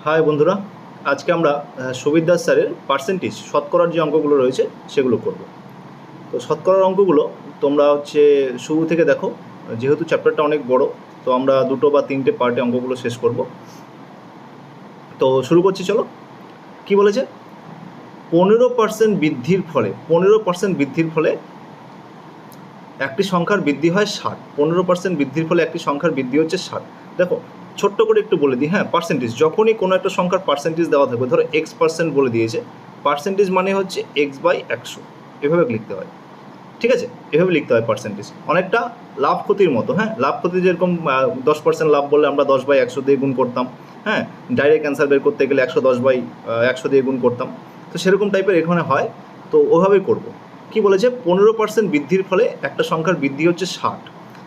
High বন্ধুরা, আজকে আমরা সুবিদ দাস স্যারের পার্সেন্টেজ শতকরার যে অঙ্কগুলো রয়েছে সেগুলো করব। তো শতকরার অঙ্কগুলো তোমরা শুরু থেকে দেখো, যেহেতু চ্যাপ্টারটা অনেক বড়, তো আমরা দুটো বা তিনটে পার্টে অঙ্কগুলো শেষ করব। তো শুরু করছি, চলো। কি বলেছে? 15% বৃদ্ধির ফলে 15% বৃদ্ধির ফলে একটি সংখ্যার বৃদ্ধি হয় 60। 15% বৃদ্ধির ফলে একটি সংখ্যার বৃদ্ধি হচ্ছে 60। দেখো, ছোট্ট করে একটু বলে দিই। হ্যাঁ, পার্সেন্টেজ, যখনই কোনো একটা সংখ্যার পার্সেন্টেজ দেওয়া থাকবে, ধরো X% বলে দিয়েছে, পার্সেন্টেজ মানে হচ্ছে X/100, এভাবে লিখতে হয়। ঠিক আছে, এভাবে লিখতে হয় পার্সেন্টেজ। অনেকটা লাভ ক্ষতির মতো। হ্যাঁ, লাভ ক্ষতি যেরকম 10% লাভ বললে আমরা 10/100 দিয়ে গুণ করতাম। হ্যাঁ, ডাইরেক্ট অ্যান্সার বের করতে গেলে 110/100 দিয়ে গুণ করতাম। তো সেরকম টাইপের এখানে হয়, তো ওভাবেই করব। কি বলেছে? 15% বৃদ্ধির ফলে একটা সংখ্যার বৃদ্ধি হচ্ছে 60।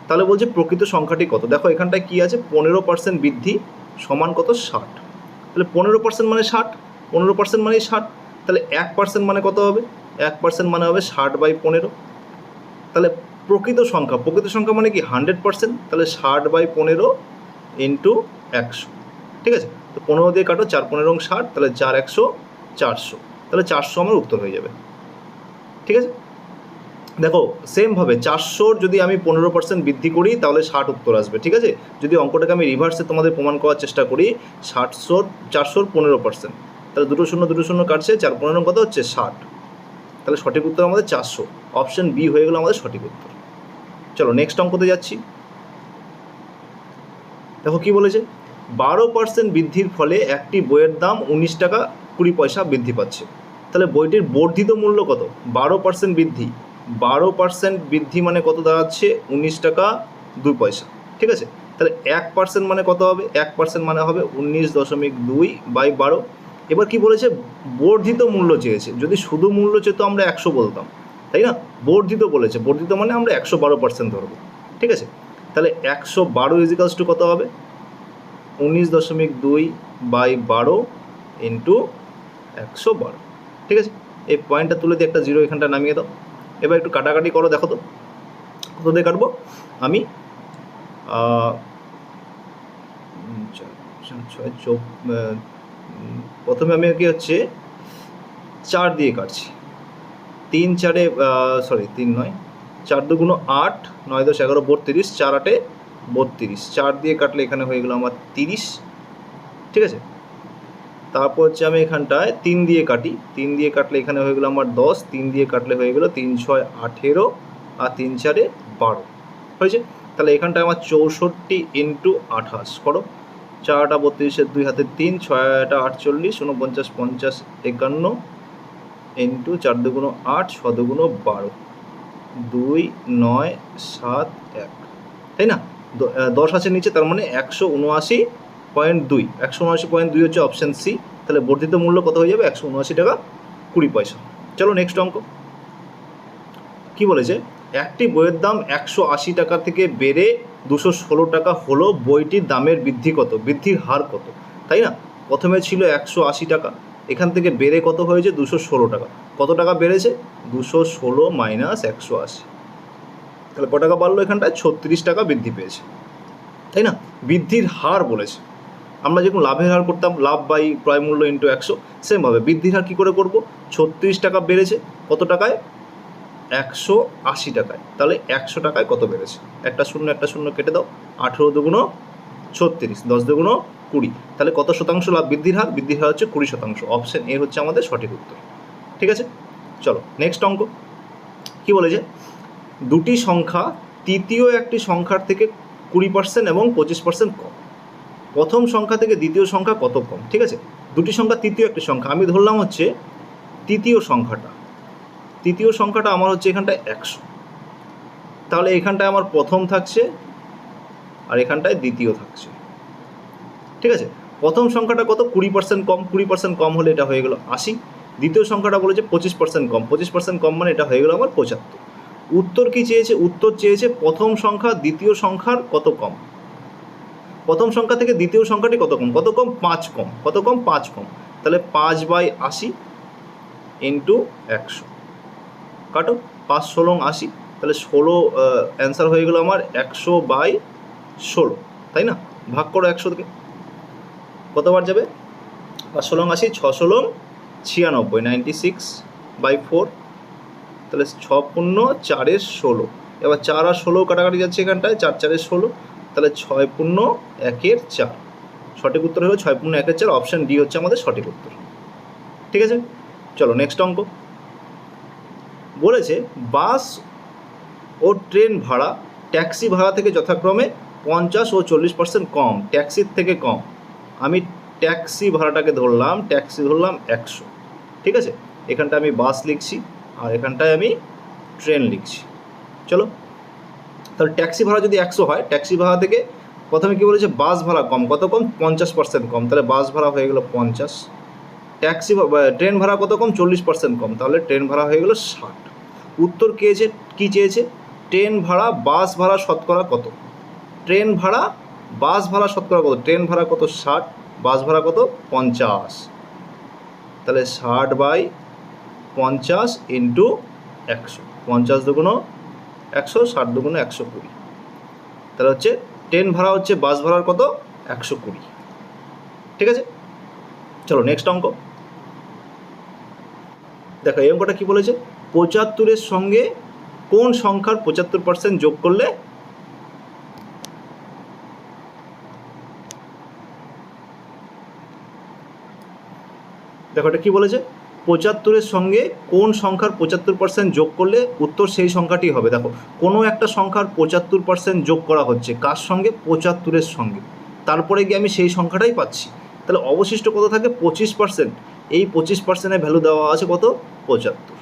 তাহলে বলছে প্রকৃত সংখ্যাটি কত। দেখো এখানটায় কি আছে, 15% বৃদ্ধি সমান কত? 60। তাহলে 15% মানে 60, 15% মানে 60। তাহলে 1% মানে কত হবে? 1% মানে হবে 60/15। তাহলে প্রকৃত সংখ্যা মানে কি 100%। তাহলে 60/15 ইন্টু 100। ঠিক আছে, তো 15 দিয়ে কাটো, 4×15 = 60, তাহলে 4×100 = 400। তাহলে 400 আমার উত্তর হয়ে যাবে। ঠিক আছে, দেখো সেমভাবে 400 যদি আমি 15% বৃদ্ধি করি তাহলে 60 উত্তর আসবে। ঠিক আছে, যদি অঙ্কটাকে আমি রিভার্সে তোমাদের প্রমাণ করার চেষ্টা করি, 400-র 15%, তাহলে দুটো শূন্য কাটছে, 4×15 কত হচ্ছে? 60। তাহলে সঠিক উত্তর আমাদের 400। অপশন বি হয়ে গেল আমাদের সঠিক উত্তর। চলো নেক্সট অঙ্কতে যাচ্ছি। দেখো কি বলেছে? 12% বৃদ্ধির ফলে একটি বইয়ের দাম 19 টাকা 20 পয়সা বৃদ্ধি পাচ্ছে। তাহলে বইটির বর্ধিত মূল্য কত? 12% বৃদ্ধি, 12% বৃদ্ধি মানে কত দাঁড়াচ্ছে? 19 টাকা 2 পয়সা। ঠিক আছে, তাহলে 1% মানে কত হবে? 1% মানে হবে 19.2/12। এবার কি বলেছে? বর্ধিত মূল্য চেয়েছে। যদি শুধু মূল্য চেয়ে আমরা 100 বলতাম, তাই না? বর্ধিত বলেছে, বর্ধিত মানে আমরা 112% ধরবো। ঠিক আছে, তাহলে 112 কত হবে? 19.2/12 ইন্টু 112। ঠিক আছে, এই পয়েন্টটা তুলে দিয়ে একটা জিরো এখানটা নামিয়ে দাও। এবার একটু কাটাকাটি করো, দেখো তো কত দিয়ে কাটবো আমি। প্রথমে আমি কি 4 দিয়ে কাটছি। 3×4 সরি 3 নয়, 4×2 = 8, 9×10 = 11, 32, 4×8 = 32। 4 দিয়ে কাটলে এখানে হয়ে গেল আমার 30। ঠিক আছে, তারপর আমি এখানটায় 3 দিয়ে কাটি, 3 দিয়ে কাটলে এখানে হয়ে গেল আমার 10, 3 দিয়ে কাটলে হয়ে গেল 3×6 = 18, আর 3×4 = 12 হয়েছে। তাহলে এখানটায় আমার 64 ইন্টু 28 করো। 4 × 32, 2 হাতে 3, 6 × 48, 49, 50, 51 ইন্টু 4×2 = 8, 6×2 = 12, 2, 9, 7, 1, তাই না? 10 আছে নিচে, তার মানে 179.2। 179.2 হচ্ছে অপশান সি। তাহলে বর্ধিত মূল্য কত হয়ে যাবে? 179 টাকা 20 পয়সা। চলো নেক্সট অঙ্ক। কি বলেছে? একটি বইয়ের দাম 180 টাকা থেকে বেড়ে 216 টাকা হলো, বইটির দামের বৃদ্ধি কত? বৃদ্ধির হার কত? তাই না? প্রথমে ছিল 180 টাকা, এখান থেকে বেড়ে কত হয়েছে? 216 টাকা। কত টাকা বেড়েছে? 216 - 180। তাহলে ক টাকা বাড়লো? এখানটায় 36 টাকা বৃদ্ধি পেয়েছে, তাই না? বৃদ্ধির হার বলেছে। আমরা যেরকম লাভের হার করতাম, লাভ বাই ক্রয় মূল্য ইন্টু 100, সেমভাবে বৃদ্ধির হার কী করে করব? 36 টাকা বেড়েছে, কত টাকায়? 180 টাকায়। তাহলে 100 টাকায় কত বেড়েছে? একটা শূন্য কেটে দাও। 18×2 = 36, 10×2 = 20। তাহলে কত শতাংশ লাভ বৃদ্ধির হার? বৃদ্ধির হার হচ্ছে 20%। অপশন এ হচ্ছে আমাদের সঠিক উত্তর। ঠিক আছে, চলো নেক্সট অঙ্ক। কি বলেছে? দুটি সংখ্যা তৃতীয় একটি সংখ্যার থেকে 20% এবং 25% কম। প্রথম সংখ্যা থেকে দ্বিতীয় সংখ্যা কত কম? ঠিক আছে, দুটি সংখ্যা তৃতীয় একটি সংখ্যা, আমি ধরলাম তৃতীয় সংখ্যাটা আমার এখানটায় 100। তাহলে এখানটায় আমার প্রথম থাকছে আর এখানটায় দ্বিতীয় থাকছে। ঠিক আছে, প্রথম সংখ্যাটা কত? 20% কম। 20% কম হলে এটা হয়ে গেল 80। দ্বিতীয় সংখ্যাটা বলেছে 25% কম। 25% কম মানে এটা হয়ে গেল আমার 75। উত্তর কি চেয়েছে? উত্তর চেয়েছে প্রথম সংখ্যা দ্বিতীয় সংখ্যার কত কম। প্রথম সংখ্যা থেকে দ্বিতীয় সংখ্যাটি কত কম? কত কম? 5 কম। কত কম? 5 কম। তাহলে 5/80 ইন্টু 100 কাটো, 5×16 = 80। তাহলে 16 অ্যান্সার হয়ে গেল আমার 100/16, তাই না? ভাগ করো 100 থেকে, কতবার যাবে? 5 ষোলং 80, 6 ষোলং 96, 96/4। তাহলে 6 পূর্ণ 4-এর 16। এবার 4 আর 16 কাটাকাটি যাচ্ছে এখানটায়, 4 4-এর 16। তাহলে 6 পূর্ণ 1-এর 4। সঠিক উত্তর হলো 6 পূর্ণ 1-এর 4। অপশান ডি হচ্ছে আমাদের সঠিক উত্তর। ঠিক আছে, চলো নেক্সট অঙ্ক। বলেছে বাস ও ট্রেন ভাড়া ট্যাক্সি ভাড়া থেকে যথাক্রমে 50 ও 40% কম, ট্যাক্সির থেকে কম। আমি ট্যাক্সি ভাড়াটাকে ধরলাম, ট্যাক্সি ধরলাম 100। ঠিক আছে, এখানটা আমি বাস লিখছি আর এখানটায় আমি ট্রেন লিখছি। চলো, তাহলে ট্যাক্সি ভাড়া যদি 100 হয়, ট্যাক্সি ভাড়া থেকে প্রথমে কী বলেছে, বাস ভাড়া কম, কত কম, 50% কম। তাহলে বাস ভাড়া হয়ে গেল 50। ট্যাক্সি ট্রেন ভাড়া কত কম, 40% কম। তাহলে ট্রেন ভাড়া হয়ে গেল 60। উত্তর কী চেয়েছে, ট্রেন ভাড়া বাস ভাড়া শতকরা কত। ট্রেন ভাড়া বাস ভাড়া শতকরা কত, ট্রেন ভাড়া কত 60, বাস ভাড়া কত 50। তাহলে 60/50 ইন্টু 100। 50 দুগুণ 100, 60 দুগুণ 120। তাহলে হচ্ছে ট্রেন ভাড়া হচ্ছে বাস ভাড়ার কত, 120। ঠিক আছে, চলো নেক্সট অঙ্ক দেখো। এই অঙ্কটা কী বলেছে, 75-এর সঙ্গে কোন সংখ্যার 75% যোগ করলে, দেখো এটা কী বলেছে, 75-এর সঙ্গে কোন সংখ্যার 75% যোগ করলে উত্তর সেই সংখ্যাটি হবে। দেখো কোনো একটা সংখ্যার 75% যোগ করা হচ্ছে, কার সঙ্গে, 75-এর সঙ্গে। তারপরে গিয়ে আমি সেই সংখ্যাটাই পাচ্ছি। তাহলে অবশিষ্ট কত থাকে, 25%। এই 25%-এর ভ্যালু দেওয়া আছে কত, 75।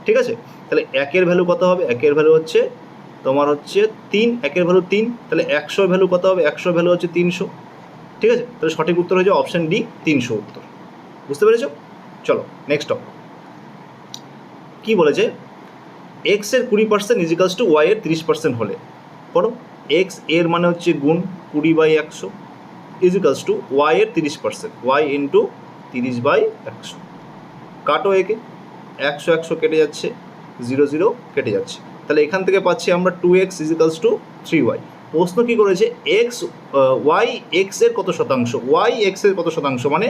ঠিক আছে, তাহলে 1-এর ভ্যালু কত হবে, 1-এর ভ্যালু হচ্ছে তোমার হচ্ছে 3, 1-এর ভ্যালু 3। তাহলে 100 ভ্যালু কত হবে, 100 ভ্যালু হচ্ছে 300। ঠিক আছে, তাহলে সঠিক উত্তর হচ্ছে অপশান ডি, 300 উত্তর। বুঝতে পেরেছ? চলো নেক্সট অঙ্ক। কী বলেছে, এক্সের 20% ইজিক্যালস টু ওয়াই এর 30% হলে, পড়ো। এক্স এর মানে হচ্ছে গুণ 20/100 ইজিক্যালস টু ওয়াই এর 30%, ওয়াই ইন্টু 30/100। কাটো একে, 100 100 কেটে যাচ্ছে, 0 0 কেটে যাচ্ছে। তাহলে এখান থেকে পাচ্ছি আমরা 2x ইজিক্যালস টু 3y। প্রশ্ন কী করেছে, ওয়াই এক্সের কত শতাংশ, ওয়াই এক্সের কত শতাংশ, মানে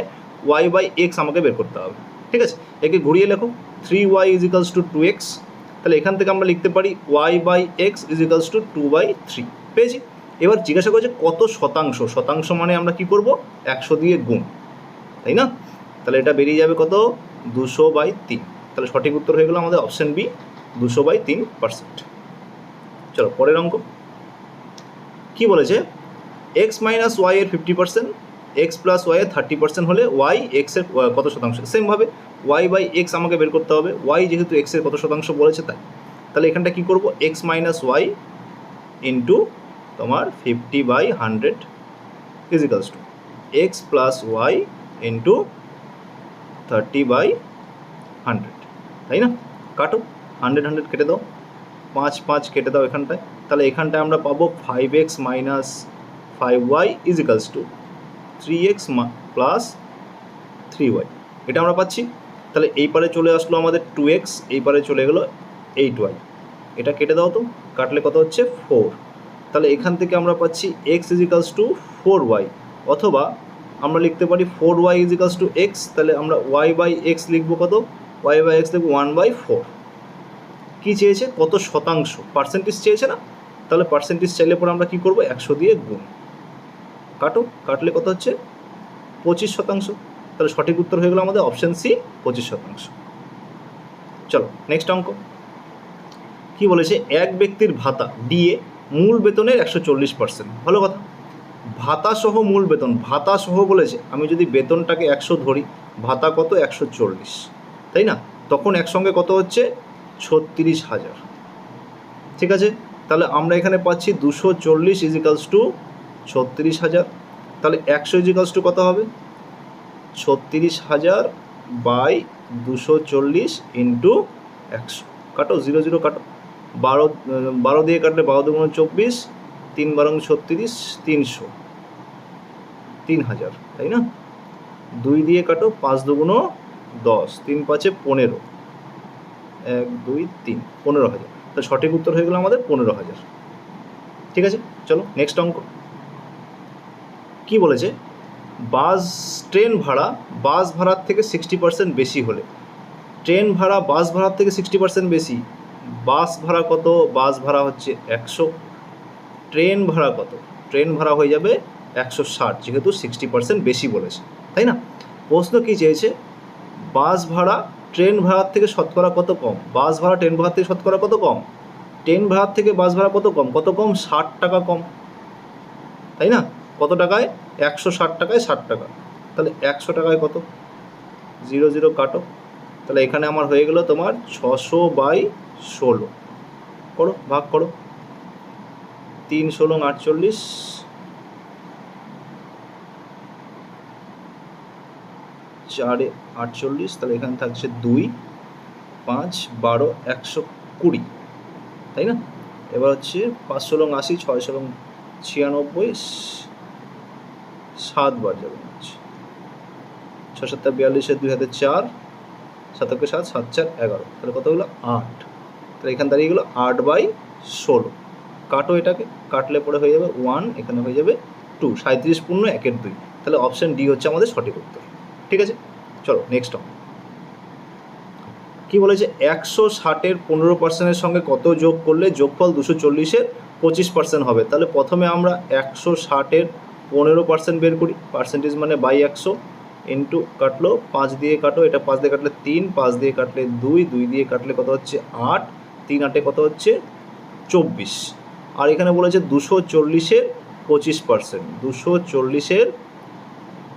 y/x আমাকে বের করতে হবে। ঠিক আছে, একে ঘুরিয়ে লেখো, 3y ইজিক্যালস টু 2x। তাহলে এখান থেকে আমরা লিখতে পারি y/x ইজিক্যালস টু 2/3। পেয়েছি। এবার জিজ্ঞাসা করেছে কত শতাংশ, শতাংশ মানে আমরা কি করব, 100 দিয়ে গুণ, তাই না? তাহলে এটা বেরিয়ে যাবে কত, 200/3। তাহলে সঠিক উত্তর হয়ে গেল আমাদের অপশান বি, 200/3%। চলো পরের অঙ্ক। কী বলেছে, x মাইনাস ওয়াই এর 50%, এক্স প্লাস ওয়াই এর 30% হলে ওয়াই এক্সের কত শতাংশ। সেমভাবে y/x আমাকে বের করতে হবে, ওয়াই যেহেতু এক্সের কত শতাংশ বলেছে তাই। তাহলে এখানটা কী করবো, x মাইনাস ওয়াই ইন্টু তোমার 50/100 is equals to X plus Y into 30/100, তাই না? কাটো, 100 100 কেটে দাও, 5 5 কেটে দাও এখানটায়। তাহলে এখানটায় আমরা পাবো 5x minus 5y ইজিক্যালস two 3x plus 3y। এটা আমরা পাচ্ছি। তাহলে এই পারে চলে আসলো আমাদের 2x, এই পারে চলে গেলো 8y। এটা কেটে দাও তো, কাটলে কত হচ্ছে 4। তাহলে এখান থেকে আমরা পাচ্ছি x ইজিক্যালস টু 4y, অথবা আমরা লিখতে পারি 4y ইজিক্যালস টু x। তাহলে আমরা y/x লিখবো কত, y/x লিখবো 1/4। কী চেয়েছে, কত শতাংশ, পার্সেন্টেজ চেয়েছে না? তাহলে পার্সেন্টেজ চাইলে পরে আমরা কী করবো, 100 দিয়ে গুণ। কাটো, কাটলে কত হচ্ছে 25%। তাহলে সঠিক উত্তর হয়ে গেলো আমাদের অপশান সি, 25%। চলো নেক্সট অঙ্ক। কী বলেছে, এক ব্যক্তির ভাতা ডিএ মূল বেতনের 140%। ভালো কথা, ভাতা সহ মূল বেতন, ভাতা সহ বলেছে। আমি যদি বেতনটাকে 100 ধরি, ভাতা কত 140, তাই না? তখন একসঙ্গে কত হচ্ছে 36,000। ঠিক আছে, তাহলে আমরা এখানে পাচ্ছি 240 ইজিক্যালস টু 36,000। তাহলে 100 ইজিক্যালস টু কত হবে, 36,000/240 ইন্টু 100। কাটো, 0 0 কাটো, 12 দিয়ে কাটলে 12 দুগুণ 24, 3 12 36, 300, 3000, তাই না? 2 দিয়ে কাটো, 5 দুগুণ 10, 3 5 15, 1 2 3, 15,000। তো সঠিক উত্তর হয়ে গেল আমাদের 15,000। ঠিক আছে, চলো নেক্সট অঙ্ক। কি বলেছে, বাস ট্রেন ভাড়া বাস ভাড়ার থেকে 60% বেশি হলে, ট্রেন ভাড়া বাস ভাড়ার থেকে 60% বেশি, বাস ভাড়া কত? বাস ভাড়া হচ্ছে 100, ট্রেন ভাড়া কত? ট্রেন ভাড়া হয়ে যাবে 160, যেহেতু 60% বেশি বলেছে, তাই না? প্রশ্ন কী চেয়েছে? বাস ভাড়া ট্রেন ভাড়ার থেকে শতকরা কত কম? বাস ভাড়া ট্রেন ভাড়ার থেকে শতকরা কত কম? ট্রেন ভাড়ার থেকে বাস ভাড়া কত কম? কত কম? 60 টাকা কম, তাই না? কত টাকায়? 160 টাকায় 60 টাকা। তাহলে 100 টাকায় কত? 0 0 কাটো। তাহলে এখানে আমার হয়ে গেল তোমার 600/16, করো, ভাগ করো। 3 16 48, 4 48, তাহলে এখানে থাকছে 2 5 12 120, তাই না? এবার হচ্ছে 5 16 80, 6 16 96, 7 বার যাবে, 6 7 42, 2 হাতে 4, 7 7 7 4 11, তাহলে কত হলো? 8। তাহলে এখানে দাঁড়িয়ে গেলো 8/16। কাটো এটাকে, কাটলে পরে হয়ে যাবে 1, এখানে হয়ে যাবে 2, 37 পূর্ণ 1 2। তাহলে অপশান ডি হচ্ছে আমাদের সঠিক উত্তর। ঠিক আছে, চলো নেক্সট অঙ্ক। কী বলেছে? 160-এর 15%-এর সঙ্গে কত যোগ করলে যোগফল 240-এর 25% হবে? তাহলে প্রথমে আমরা 160-এর 15% বের করি, পার্সেন্টেজ মানে বাই 100, ইন্টু কাটলো 5 দিয়ে কাটো, এটা 5 দিয়ে কাটলে 3, 5 দিয়ে কাটলে 2, 2 দিয়ে কাটলে কত হচ্ছে? 8, 3 8-এ কত হচ্ছে? 24। আর এখানে বলেছে 240-এর 25%, 240-এর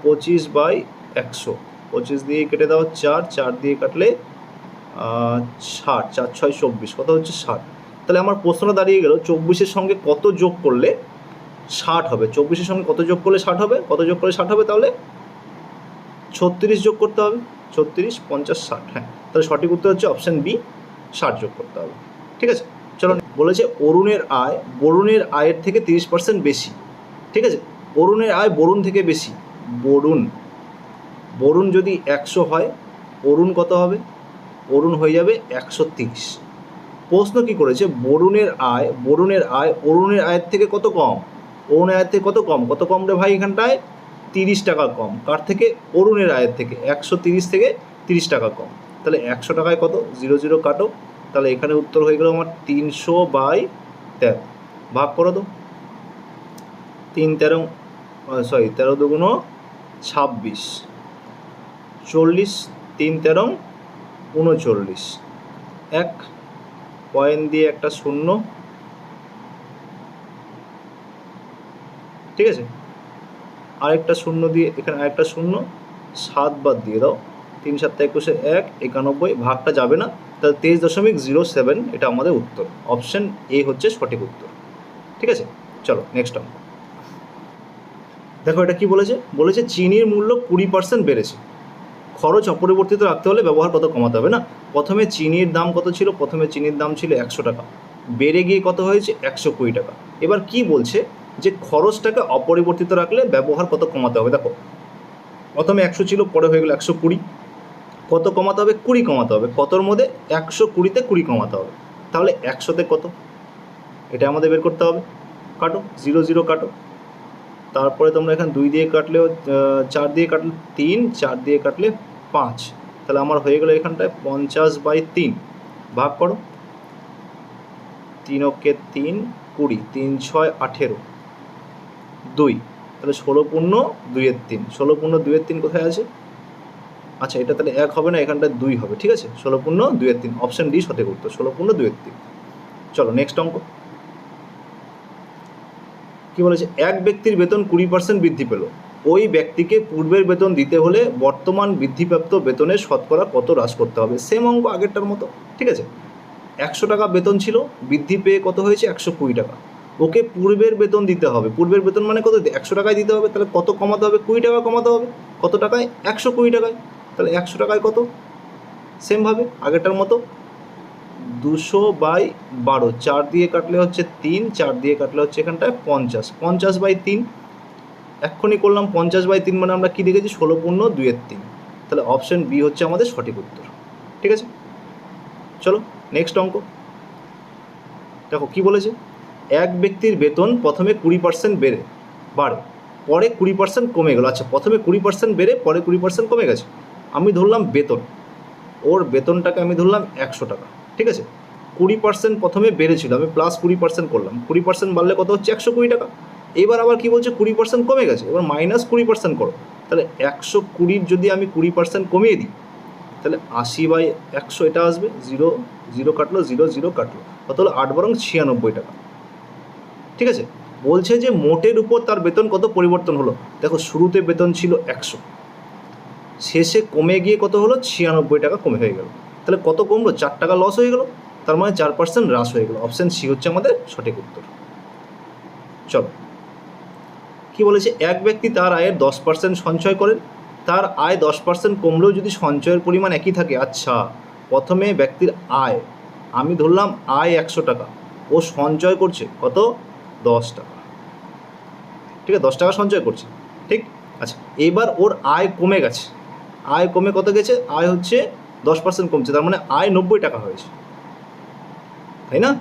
25/100, 25 দিয়ে কেটে দাও 4, 4 দিয়ে কাটলে 60, 4 6 24, কত হচ্ছে? 60। তাহলে আমার প্রশ্নটা দাঁড়িয়ে গেল 24-এর সঙ্গে কত যোগ করলে 60 হবে? 24-এর সঙ্গে কত যোগ করলে 60 হবে? কত যোগ করলে 60 হবে? তাহলে 36 যোগ করতে হবে, 36 50 60। হ্যাঁ, তাহলে সঠিক উত্তর হচ্ছে অপশান বি, 60 যোগ করতে হবে। ঠিক আছে, চলো। বলেছে অরুণের আয় বরুণের আয়ের থেকে 30% বেশি। ঠিক আছে, অরুণের আয় বরুণ থেকে বেশি। বরুণ যদি 100 হয়, অরুণ কত হবে? অরুণ হয়ে যাবে 130। প্রশ্ন কি করেছে? বরুণের আয় অরুণের আয়ের থেকে কত কম? অরুণের আয়ের থেকে কত কম? কত কম রে ভাই? এখানটায় 30 টাকা কম। কার থেকে? অরুণের আয়ের থেকে। 130 থেকে 30 টাকা কম। তাহলে 100 টাকায় কত? 0 0 কাটো। তাহলে এখানে উত্তর হয়ে গেল আমার 300/13, ভাগ করো তো। 3 13 13 2 26, 40, 3 13 39, 1 পয়েন্ট দিয়ে একটা শূন্য, ঠিক আছে, আরেকটা শূন্য দিয়ে এখানে আরেকটা শূন্য, 7 বাদ দিয়ে দাও, 3 7 21 1 91, ভাগটা যাবে না, তাহলে 23.07 এটা আমাদের উত্তর। অপশান এ হচ্ছে সঠিক উত্তর। ঠিক আছে, চলো নেক্সট অঙ্ক। দেখো এটা কি বলেছে? বলেছে চিনির মূল্য 20% বেড়েছে, খরচ অপরিবর্তিত রাখতে হলে ব্যবহার কত কমাতে হবে? না, প্রথমে চিনির দাম কত ছিল? প্রথমে চিনির দাম ছিল 100 টাকা, বেড়ে গিয়ে কত হয়েছে? 120 টাকা। এবার কি বলছে? যে খরচটাকে অপরিবর্তিত রাখলে ব্যবহার কত কমাতে হবে। দেখো প্রথমে 100 ছিল, পরে হয়ে গেল 120, কত কমাতে হবে? 20 কমাতে হবে। কতর মধ্যে? 120-তে 20 কমাতে হবে। তাহলে 100-তে কত? এটা আমাদের বের করতে হবে। কাটো, 0 0 কাটো। তারপরে তোমরা এখানে 2 দিয়ে কাটলে 4 দিয়ে কাটলে 3, 4 দিয়ে কাটলে 5, তাহলে আমার হয়ে গেল এখানটায় 50/3, ভাগ করো। 3 ওকে 3 20, 3 6 18, 2, তাহলে 16 পূর্ণ 2 3, 16 পূর্ণ 2 3 কোথায় আছে? আচ্ছা, এটা তাহলে 1 হবে না, এখানটায় 2 হবে। ঠিক আছে, 16 পূর্ণ 2 3, অপশান ডি সঠিক উত্তর, 16 পূর্ণ 2 3। চলো নেক্সট অঙ্ক। কি বলেছে? এক ব্যক্তির বেতন 20% বৃদ্ধি পেল, ওই ব্যক্তিকে পূর্বের বেতন দিতে হলে বর্তমান বৃদ্ধিপ্রাপ্ত বেতনের শতকরা কত হ্রাস করতে হবে? সেম অঙ্ক আগেরটার মতো। ঠিক আছে, 100 টাকা বেতন ছিল, বৃদ্ধি পেয়ে কত হয়েছে? 120 টাকা। ওকে পূর্বের বেতন দিতে হবে। পূর্বের বেতন মানে কত? 100 টাকায় দিতে হবে। তাহলে কত কমাতে হবে? 20 টাকা কমাতে হবে। কত টাকায়? 120 টাকায়। তাহলে 100 টাকায় কত? সেমভাবে আগেরটার মতো 200/12, 4 দিয়ে কাটলে হচ্ছে 3, 4 দিয়ে কাটলে হচ্ছে এখানটায় 50, 50/3 এক্ষুনি করলাম। 50/3 মানে আমরা কী দেখেছি? 16 পূর্ণ 2 3, তাহলে অপশান বি হচ্ছে আমাদের সঠিক উত্তর। ঠিক আছে, চলো নেক্সট অঙ্ক। দেখো কি বলেছে? এক ব্যক্তির বেতন প্রথমে 20% বাড়ে, পরে 20% কমে গেলো। আচ্ছা, প্রথমে 20% বেড়ে পরে 20% কমে গেছে। আমি ধরলাম বেতন, ওর বেতনটাকে আমি ধরলাম 100 টাকা, ঠিক আছে। 20% প্রথমে বেড়েছিল, আমি প্লাস 20% করলাম, 20% বাড়লে কত হচ্ছে 120 টাকা। এবার আবার কি বলছে 20% কমে গেছে, এবার মাইনাস 20% করো। তাহলে 120 যদি আমি 20% কমিয়ে দিই তাহলে 80/100 এটা আসবে, 0 0 কাটলো, 0 0 কাটলো, কত হলো 8 বরং 96 টাকা, ঠিক আছে। বলছে যে মোটের উপর তার বেতন কত পরিবর্তন হলো। দেখো শুরুতে বেতন ছিল 100, শেষে কমে গিয়ে কত হলো 96 টাকা কমে হয়ে গেল। তাহলে কত কমলো, 4 টাকা লস হয়ে গেল, তার মানে 4% হ্রাস হয়ে গেল। অপশান সি হচ্ছে আমাদের সঠিক উত্তর। চলো, কি বলেছে, এক ব্যক্তি তার আয়ের 10% সঞ্চয় করেন, তার আয় 10% কমলেও যদি সঞ্চয়ের পরিমাণ একই থাকে। আচ্ছা, প্রথমে ব্যক্তির আয়, আমি ধরলাম আয় 100 টাকা, ও সঞ্চয় করছে কত 10 টাকা, ঠিক আছে, 10 টাকা সঞ্চয় করছে, ঠিক। আচ্ছা, এবার ওর আয় কমে গেছে, আয় কমে কত গেছে, আয় হচ্ছে 10% কমছে, তার মানে আয় 90 টাকা হয়েছে, তাই না।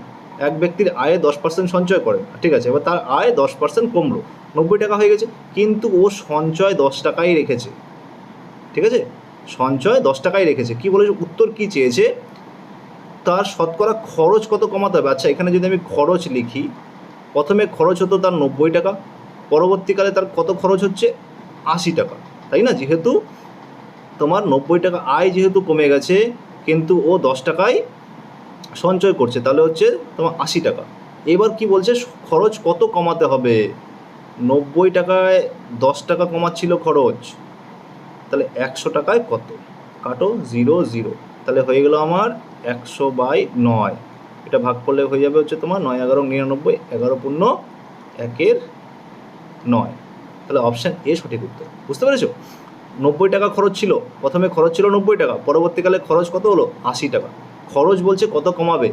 এক ব্যক্তির আয়ে 10% সঞ্চয় করেন, ঠিক আছে, এবার তার আয় 10% কমলো, 90 টাকা হয়ে গেছে, কিন্তু ও সঞ্চয় 10 টাকাই রেখেছে, ঠিক আছে, সঞ্চয় 10 টাকাই রেখেছে। কি বলেছে, উত্তর কি চেয়েছে, তার শতকরা খরচ কত কমাতে হবে। আচ্ছা, এখানে যদি আমি খরচ লিখি, প্রথমে খরচ হতো তার 90 টাকা, পরবর্তীকালে তার কত খরচ হচ্ছে 80 টাকা, তাই না। যেহেতু তোমার 90 টাকা আয় যেহেতু কমে গেছে, কিন্তু ও 10 টাকায় সঞ্চয় করছে, তাহলে হচ্ছে তোমার 80 টাকা। এবার কি বলছে, খরচ কত কমাতে হবে। 90 টাকায় 10 টাকা কমাচ্ছিল খরচ, তাহলে 100 টাকায় কত, কাটো 0 0, তাহলে হয়ে গেল আমার 100/9, এটা ভাগ করলে হয়ে যাবে হচ্ছে তোমার 9 11 99, 11 পূর্ণ 1/9, তাহলে অপশান এ সঠিক উত্তর। বুঝতে পেরেছো, 90 টাকা খরচ ছিল, প্রথমে খরচ ছিল 90 টাকা, পরবর্তীকালে খরচ কত হলো 80 টাকা। খরচ বলছে কত কমাবে,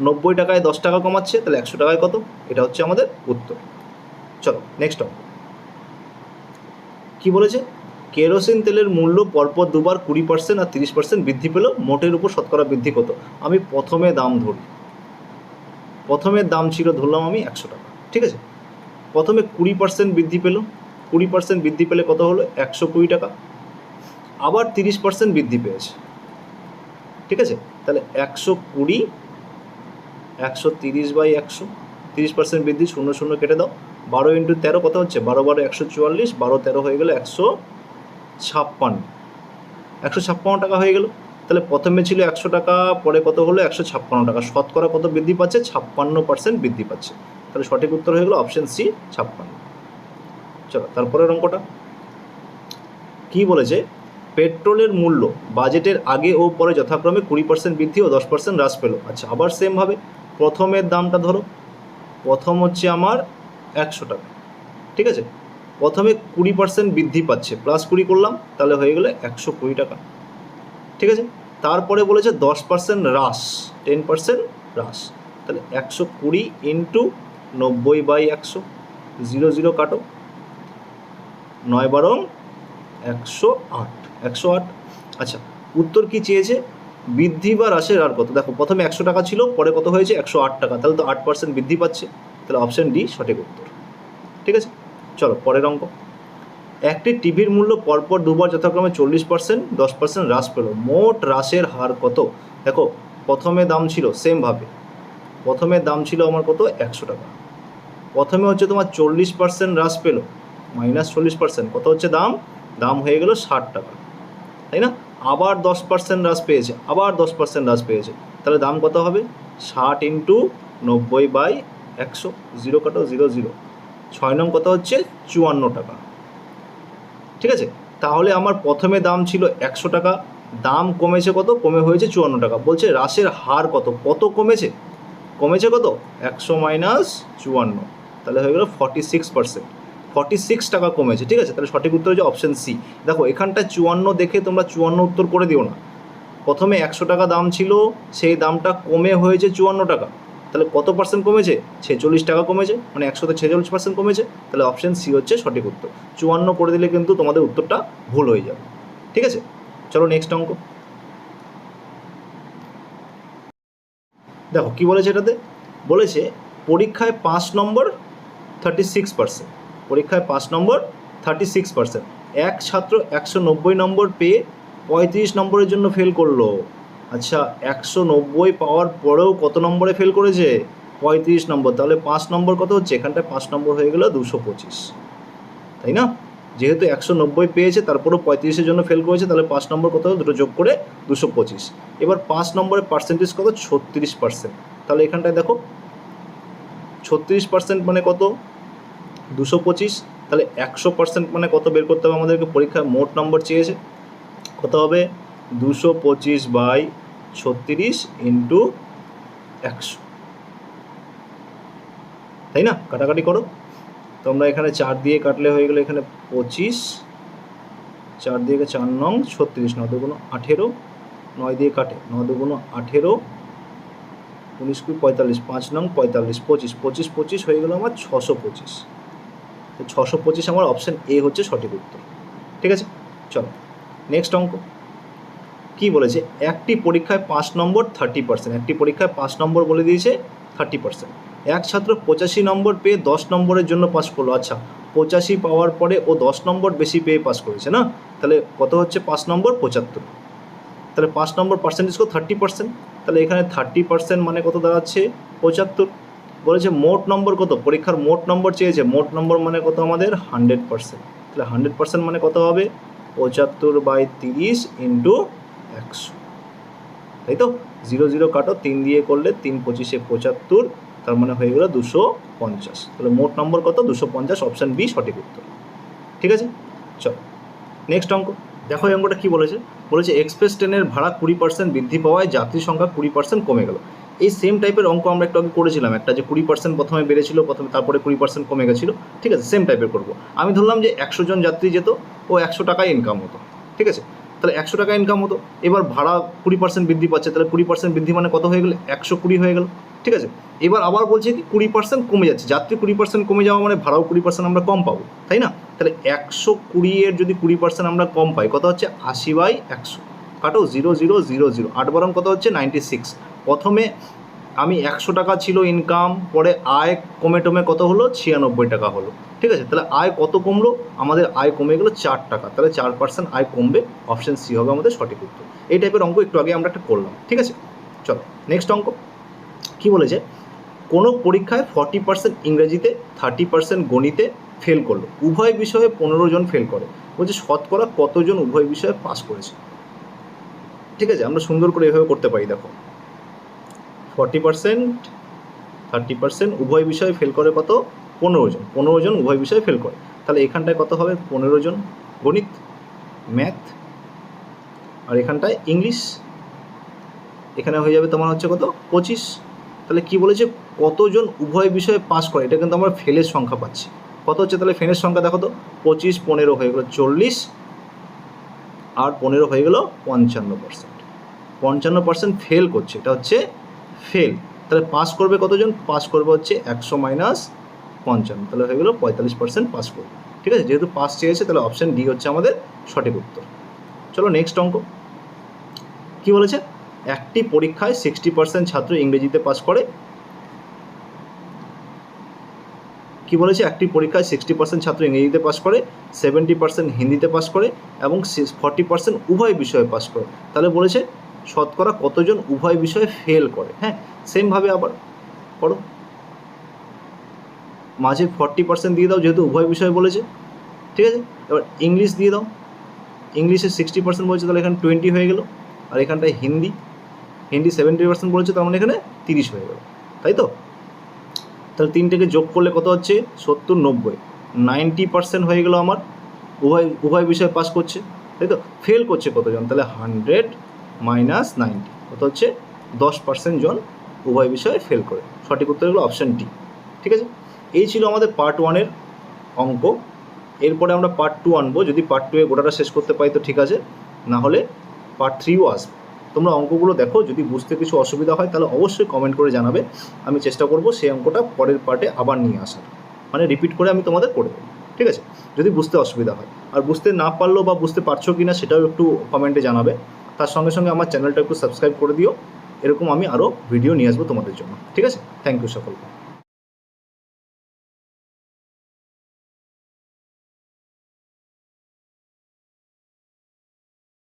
90 টাকায় 10 টাকা কমাচ্ছে, তাহলে 100 টাকায় কত, এটা হচ্ছে আমাদের উত্তর। চলো নেক্সট অঙ্ক। কী বলেছে, কেরোসিন তেলের মূল্য পরপর দুবার 20% আর 30% বৃদ্ধি পেল, মোটের উপর শতকরা বৃদ্ধি কত। আমি প্রথমে দাম ধরি, প্রথমের দাম ছিল ধরলাম আমি 100 টাকা, ঠিক আছে, প্রথমে 20% বৃদ্ধি পেল, 20% বৃদ্ধি পেলে কত হলো 120 টাকা, আবার 30% বৃদ্ধি পেয়েছে, ঠিক আছে। তাহলে 120, 130/100, 30% বৃদ্ধি, 0 0 কেটে দাও, 12 × 13 কত হচ্ছে, 12 12 144, 12 13 হয়ে গেলো 156, 156 টাকা হয়ে গেল। তাহলে প্রথমে ছিল 100 টাকা, পরে কত হলো 156 টাকা, শতকরা কত বৃদ্ধি পাচ্ছে, 56% বৃদ্ধি পাচ্ছে, তাহলে সঠিক উত্তর হয়ে গেলো অপশান সি 56। চলো তারপরের অঙ্কটা। কি বলেছে, পেট্রোলের মূল্য বাজেটের আগে ও পরে যথাক্রমে 20% বৃদ্ধি ও 10% হ্রাস পেল। আচ্ছা, আবার সেমভাবে প্রথমের দামটা ধরো, প্রথম হচ্ছে আমার 100 টাকা, ঠিক আছে, প্রথমে 20% বৃদ্ধি পাচ্ছে, প্লাস 20 করলাম, তাহলে হয়ে গেলে 120 টাকা, ঠিক আছে। তারপরে বলেছে 10% হ্রাস, 10% হ্রাস, তাহলে 120 × 90/100, 0 0 কাটো, 9 12 108, 108। আচ্ছা, উত্তর কি চেয়েছে, বৃদ্ধি বা হ্রাসের হার কত। দেখো প্রথমে 100 টাকা ছিল, পরে কত হয়েছে 108 টাকা, তাহলে তো 8% বৃদ্ধি পাচ্ছে, তাহলে অপশান ডি সঠিক উত্তর, ঠিক আছে। চলো পরের অঙ্ক। একটি টিভির মূল্য পরপর দুবার যথাক্রমে 40%, 10% হ্রাস পেল, মোট হ্রাসের হার কত। দেখো প্রথমে দাম ছিল সেমভাবে, প্রথমে দাম ছিল আমার কত 100 টাকা, প্রথমে হচ্ছে তোমার 40% হ্রাস পেল, -40%, কত হচ্ছে দাম, দাম হয়ে গেল 60 টাকা, তাই না। আবার 10% হ্রাস পেয়েছে, আবার 10% হ্রাস পেয়েছে, তাহলে দাম কত হবে 60 × 90/100, 0 কাটো, 0 0, 6 নং কত হচ্ছে 54 টাকা, ঠিক আছে। তাহলে আমার প্রথমে দাম ছিল 100 টাকা, দাম কমেছে কত, কমে হয়েছে 54 টাকা। বলছে হ্রাসের হার কত, কত কমেছে, কমেছে কত 100 - 54, তাহলে হয়ে গেল 46%, 46 টাকা কমেছে, ঠিক আছে। তাহলে সঠিক উত্তর হচ্ছে অপশান সি। দেখো এখানটায় 54 দেখে তোমরা 54 উত্তর করে দিও না, প্রথমে 100 টাকা দাম ছিল, সেই দামটা কমে হয়েছে 54 টাকা, তাহলে কত পার্সেন্ট কমেছে, 46 টাকা কমেছে, মানে 100তে 46% কমেছে, তাহলে অপশান সি হচ্ছে সঠিক উত্তর। 54 করে দিলে কিন্তু তোমাদের উত্তরটা ভুল হয়ে যাবে, ঠিক আছে। চলো নেক্সট অঙ্ক। দেখো কি বলেছে এটাতে, বলেছে পরীক্ষায় 5 নম্বর 36%, পরীক্ষায় 5 নম্বর 36%। এক ছাত্র 190 নম্বর পেয়ে 35 নম্বরের জন্য ফেল করলো। আচ্ছা, 190 পাওয়ার পরেও কত নম্বরে ফেল করেছে? 35 নম্বর। তাহলে 5 নম্বর কত হচ্ছে? এখানটায় 5 নম্বর হয়ে গেল 225, তাই না? যেহেতু 190 পেয়েছে তারপরেও 35-এর জন্য ফেল করেছে, তাহলে 5 নম্বর কত হলো? দুটো যোগ করে 225। এবার 5 নম্বরের পার্সেন্টেজ কত? 36%। তাহলে এখানটায় দেখো 36% মানে কত? 225। তাহলে 100% মানে কত বের করতে হবে আমাদেরকে? পরীক্ষায় মোট নম্বর চেয়েছে, কত হবে? 225/36 ইন্টু 100, তাই না? কাটাকাটি করো তোমরা। এখানে 4 দিয়ে কাটলে হয়ে গেলো এখানে 25, 4 দিয়ে 4 নং 36, 9 দুগুণ 18, 9 দিয়ে কাটে 9 দুগুণ 18, 19 কুড়ি 45, 5 নং 45, 25, 25 25 হয়ে গেলো আমার 625। তো 625 আমার অপশান এ হচ্ছে সঠিক উত্তর। ঠিক আছে, চলো নেক্সট অঙ্ক কি বলেছে? একটি পরীক্ষায় 5 নম্বর 30%। একটি পরীক্ষায় 5 নম্বর বলে দিয়েছে 30%। এক ছাত্র 85 নম্বর পেয়ে 10 নম্বরের জন্য পাস করলো। আচ্ছা, 85 পাওয়ার পরে ও 10 নম্বর বেশি পেয়ে পাস করেছে না? তাহলে কত হচ্ছে 5 নম্বর? 75। তাহলে 5 নম্বর পার্সেন্টেজ কত? 30%। তাহলে এখানে 30% মানে কত দাঁড়াচ্ছে? 75। বলেছে মোট নম্বর কত? পরীক্ষার মোট নম্বর চেয়েছে। মোট নম্বর মানে কত আমাদের? 100%। তাহলে 100% মানে কত হবে? 75/30 ইন্টু 100, তাই তো? 0 0 কাটো, 3 দিয়ে করলে 3 25-এ 75, তার মানে হয়ে গেল 250। তাহলে মোট নম্বর কত? 250, অপশান বি সঠিক উত্তর। ঠিক আছে, চলো নেক্সট অঙ্ক দেখো। এই অঙ্কটা কী বলেছে? বলেছে এক্সপ্রেস ট্রেনের ভাড়া 20% বৃদ্ধি পাওয়ায় যাত্রী সংখ্যা 20% কমে গেল। এই সেম টাইপের অঙ্ক আমরা একটু আগে করেছিলাম, একটা যে 20% প্রথমে বেড়েছিল, তারপরে 20% কমে গেছিলো। ঠিক আছে, সেম টাইপের করব। আমি ধরলাম যে 100 জন যাত্রী যেত, ও 100 টাকায় ইনকাম হতো। ঠিক আছে, তাহলে 100 টাকা ইনকাম হতো। এবার ভাড়া 20% বৃদ্ধি পাচ্ছে, তাহলে 20% বৃদ্ধি মানে কত হয়ে গেল? 120 হয়ে গেল। ঠিক আছে, এবার আবার বলছে কি 20% কমে যাচ্ছে। যাত্রী 20% কমে যাওয়া মানে ভাড়াও 20% আমরা কম পাবো, তাই না? তাহলে 120-এর যদি 20% আমরা কম পাই, কত হচ্ছে? 80/100। কাটো 0 0 0 0, 8 বারং কত হচ্ছে? 96। প্রথমে আমি 100 টাকা ছিল ইনকাম, পরে আয় কমে টমে কত হলো? 96 টাকা হলো। ঠিক আছে, তাহলে আয় কত কমলো? আমাদের আয় কমে গেলো 4 টাকা। তাহলে 4% আয় কমবে, অপশান সি হবে আমাদের সঠিক উত্তর। এই টাইপের অঙ্ক একটু আগে আমরা একটা করলাম। ঠিক আছে, চলো নেক্সট অঙ্ক কি বলেছে? কোনো পরীক্ষায় 40% ইংরেজিতে, 30% গণিতে ফেল করলো। উভয় বিষয়ে 15 জন ফেল করে। বলছে শতকরা কতজন উভয় বিষয়ে পাস করেছে? ঠিক আছে, আমরা সুন্দর করে এভাবে করতে পারি। দেখো 40% 30% উভয় বিষয়ে ফেল করে কত? 15 জন। 15 জন উভয় বিষয়ে ফেল করে। তাহলে এখানটায় কত হবে? 15 জন গণিত, ম্যাথ, আর এখানটায় ইংলিশ। এখানে হয়ে যাবে তোমার হচ্ছে কত? 25। তাহলে কি বলেছে? কতজন উভয় বিষয়ে পাস করে? এটা কিন্তু আমরা ফেলের সংখ্যা পাচ্ছি। কত হচ্ছে? তাহলে ফেলের সংখ্যা দেখো তো, 25 15 হয়ে গেল 40, আর 15 হয়ে গেল 55%। 55% ফেল করছে, এটা হচ্ছে ফেল। তাহলে পাস করবে কতজন? পাস করবে হচ্ছে 100 মাইনাস 55, তাহলে হয়ে গেল 45% পাস করবে। ঠিক আছে, যেহেতু পাস চেয়েছে তাহলে অপশান ডি হচ্ছে আমাদের সঠিক উত্তর। চলো নেক্সট অঙ্ক কি বলেছে? একটি পরীক্ষায় 60% ছাত্র ইংরেজিতে পাস করে। কি বলেছে? একটি পরীক্ষায় 60% ছাত্র ইংরেজিতে পাস করে, 70% হিন্দিতে পাস করে এবং 40% উভয় বিষয়ে পাস করে। তাহলে বলেছে শতকরা কতজন উভয় বিষয়ে ফেল করে? হ্যাঁ, সেমভাবে আবার করো, মাঝে 40% দিয়ে দাও যেহেতু উভয় বিষয়ে বলেছে। ঠিক আছে, এবার ইংলিশ দিয়ে দাও। ইংলিশে 60% বলেছে, তাহলে এখানে 20 হয়ে গেল। আর এখানটায় হিন্দি 70% বলেছে, তার মানে এখানে 30 হয়ে গেল, তাই তো? তাহলে 3 থেকে যোগ করলে কত হচ্ছে? 70 90, 90% হয়ে গেল আমার। উভয় বিষয়ে পাস করছে, তাই তো? ফেল করছে কতজন? তাহলে 100 মাইনাস 90 কত হচ্ছে? 10% জন উভয় বিষয়ে ফেল করে। সঠিক উত্তর হলো অপশান ডি। ঠিক আছে, এই ছিল আমাদের পার্ট 1-এর অঙ্ক। এরপরে আমরা পার্ট 2 আনবো। যদি পার্ট 2-এ গোটাটা শেষ করতে পারি তো ঠিক আছে, না হলে পার্ট 3ও আসবে। তোমরা অঙ্কগুলো দেখো, যদি বুঝতে কিছু অসুবিধা হয় তাহলে অবশ্যই কমেন্ট করে জানাবে। আমি চেষ্টা করব সেই অঙ্কটা পরের পার্টে আবার নিয়ে আসার, মানে রিপিট করে আমি তোমাদের করে দেবো। ঠিক আছে, যদি বুঝতে অসুবিধা হয়, আর বুঝতে না পারলেও বা বুঝতে পারছো কি না সেটাও একটু কমেন্টে জানাবে। তার সঙ্গে সঙ্গে আমার চ্যানেলটা একটু সাবস্ক্রাইব করে দিও, এরকম আমি আরও ভিডিও নিয়ে আসবো তোমাদের জন্য। ঠিক আছে, থ্যাংক ইউ সকলকে।